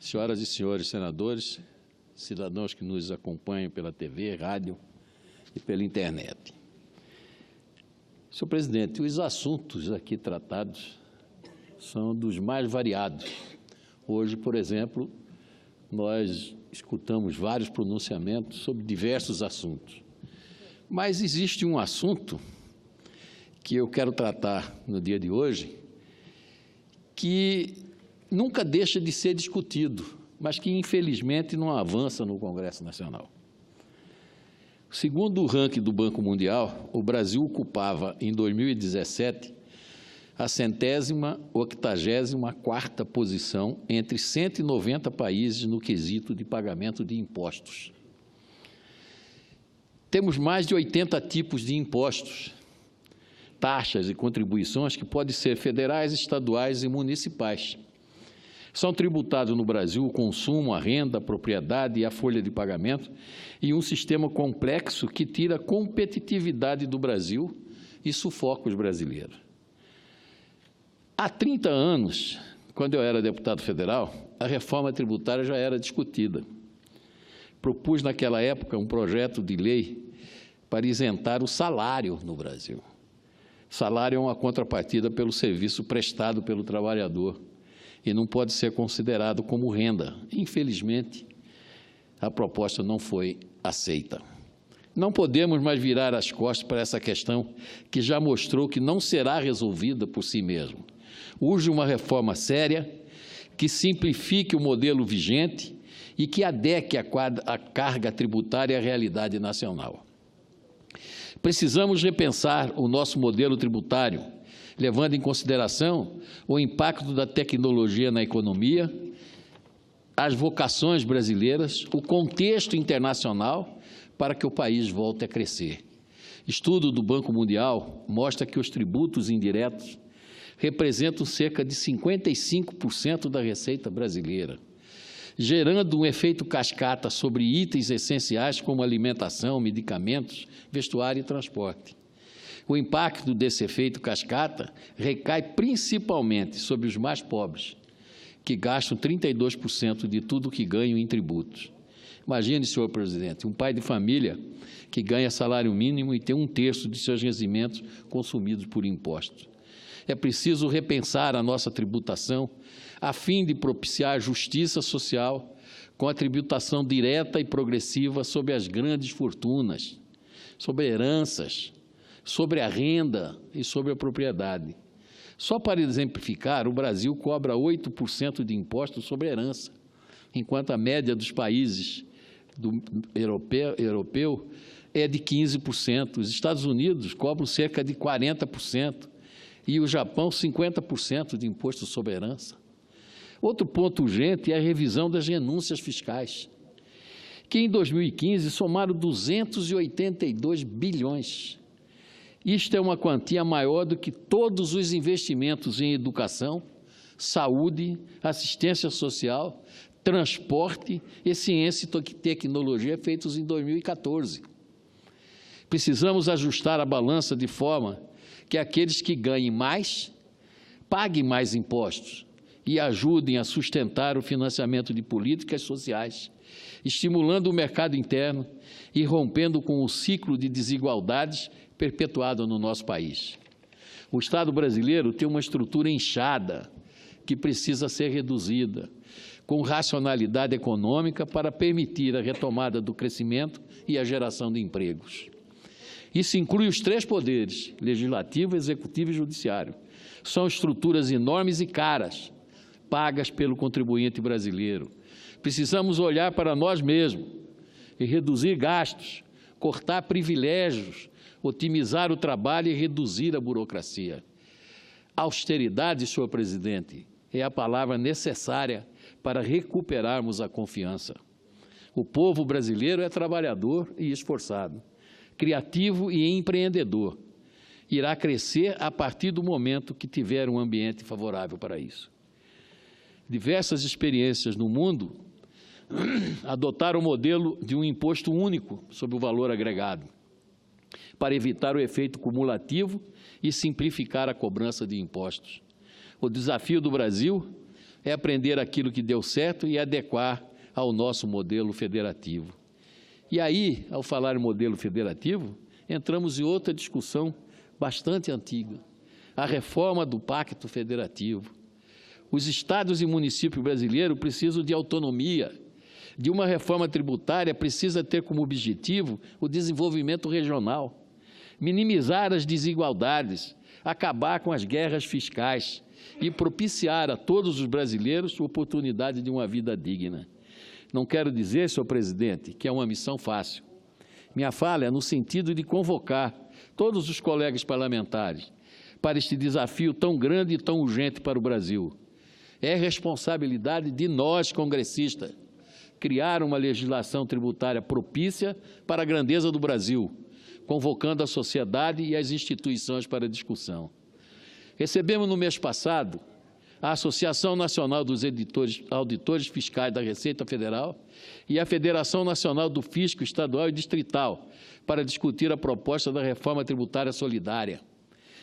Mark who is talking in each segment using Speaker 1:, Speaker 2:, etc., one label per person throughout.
Speaker 1: Senhoras e senhores senadores, cidadãos que nos acompanham pela TV, rádio e pela internet. Senhor presidente, os assuntos aqui tratados são dos mais variados. Hoje, por exemplo, nós escutamos vários pronunciamentos sobre diversos assuntos. Mas existe um assunto que eu quero tratar no dia de hoje, que nunca deixa de ser discutido, mas que, infelizmente, não avança no Congresso Nacional. Segundo o ranking do Banco Mundial, o Brasil ocupava, em 2017, a 184ª posição entre 190 países no quesito de pagamento de impostos. Temos mais de 80 tipos de impostos, taxas e contribuições que podem ser federais, estaduais e municipais. São tributados no Brasil o consumo, a renda, a propriedade e a folha de pagamento, e um sistema complexo que tira a competitividade do Brasil e sufoca os brasileiros. Há 30 anos, quando eu era deputado federal, a reforma tributária já era discutida. Propus naquela época um projeto de lei para isentar o salário no Brasil. Salário é uma contrapartida pelo serviço prestado pelo trabalhador e não pode ser considerado como renda. Infelizmente, a proposta não foi aceita. Não podemos mais virar as costas para essa questão que já mostrou que não será resolvida por si mesmo. Urge uma reforma séria, que simplifique o modelo vigente e que adeque a carga tributária à realidade nacional. Precisamos repensar o nosso modelo tributário, levando em consideração o impacto da tecnologia na economia, as vocações brasileiras, o contexto internacional, para que o país volte a crescer. Estudo do Banco Mundial mostra que os tributos indiretos representam cerca de 55% da receita brasileira, gerando um efeito cascata sobre itens essenciais como alimentação, medicamentos, vestuário e transporte. O impacto desse efeito cascata recai principalmente sobre os mais pobres, que gastam 32% de tudo o que ganham em tributos. Imagine, senhor presidente, um pai de família que ganha salário mínimo e tem 1/3 de seus rendimentos consumidos por impostos. É preciso repensar a nossa tributação a fim de propiciar justiça social com a tributação direta e progressiva sobre as grandes fortunas, sobre heranças, sobre a renda e sobre a propriedade. Só para exemplificar, o Brasil cobra 8% de impostos sobre herança, enquanto a média dos países europeu é de 15%. Os Estados Unidos cobram cerca de 40% e o Japão 50% de imposto sobre herança. Outro ponto urgente é a revisão das renúncias fiscais, que em 2015 somaram 282 bilhões. Isto é uma quantia maior do que todos os investimentos em educação, saúde, assistência social, transporte e ciência e tecnologia feitos em 2014. Precisamos ajustar a balança de forma que aqueles que ganhem mais, paguem mais impostos e ajudem a sustentar o financiamento de políticas sociais, estimulando o mercado interno e rompendo com o ciclo de desigualdades perpetuado no nosso país. O Estado brasileiro tem uma estrutura inchada que precisa ser reduzida, com racionalidade econômica para permitir a retomada do crescimento e a geração de empregos. Isso inclui os 3 poderes, legislativo, executivo e judiciário. São estruturas enormes e caras, pagas pelo contribuinte brasileiro. Precisamos olhar para nós mesmos e reduzir gastos, cortar privilégios, otimizar o trabalho e reduzir a burocracia. Austeridade, senhor presidente, é a palavra necessária para recuperarmos a confiança. O povo brasileiro é trabalhador e esforçado, criativo e empreendedor. Irá crescer a partir do momento que tiver um ambiente favorável para isso. Diversas experiências no mundo adotaram o modelo de um imposto único sobre o valor agregado, para evitar o efeito cumulativo e simplificar a cobrança de impostos. O desafio do Brasil é aprender aquilo que deu certo e adequar ao nosso modelo federativo. E aí, ao falar em modelo federativo, entramos em outra discussão bastante antiga, a reforma do Pacto Federativo. Os estados e municípios brasileiros precisam de autonomia, de uma reforma tributária precisa ter como objetivo o desenvolvimento regional, minimizar as desigualdades, acabar com as guerras fiscais e propiciar a todos os brasileiros a oportunidade de uma vida digna. Não quero dizer, senhor presidente, que é uma missão fácil. Minha fala é no sentido de convocar todos os colegas parlamentares para este desafio tão grande e tão urgente para o Brasil. É responsabilidade de nós, congressistas, criar uma legislação tributária propícia para a grandeza do Brasil, convocando a sociedade e as instituições para discussão. Recebemos no mês passado a Associação Nacional dos Auditores Fiscais da Receita Federal e a Federação Nacional do Fisco Estadual e Distrital para discutir a proposta da reforma tributária solidária.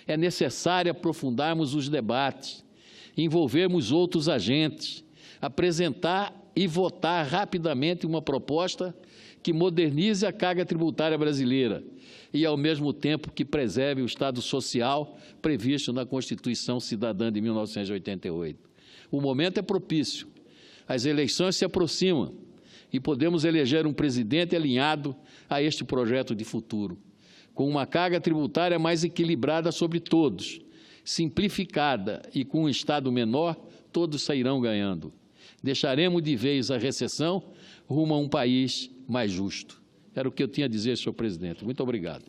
Speaker 1: É necessário aprofundarmos os debates, envolvermos outros agentes, apresentar e votar rapidamente uma proposta que modernize a carga tributária brasileira e, ao mesmo tempo, que preserve o Estado social previsto na Constituição Cidadã de 1988. O momento é propício, as eleições se aproximam e podemos eleger um presidente alinhado a este projeto de futuro, com uma carga tributária mais equilibrada sobre todos, simplificada e com um Estado menor, todos sairão ganhando. Deixaremos de vez a recessão rumo a um país mais justo. Era o que eu tinha a dizer, senhor presidente. Muito obrigado.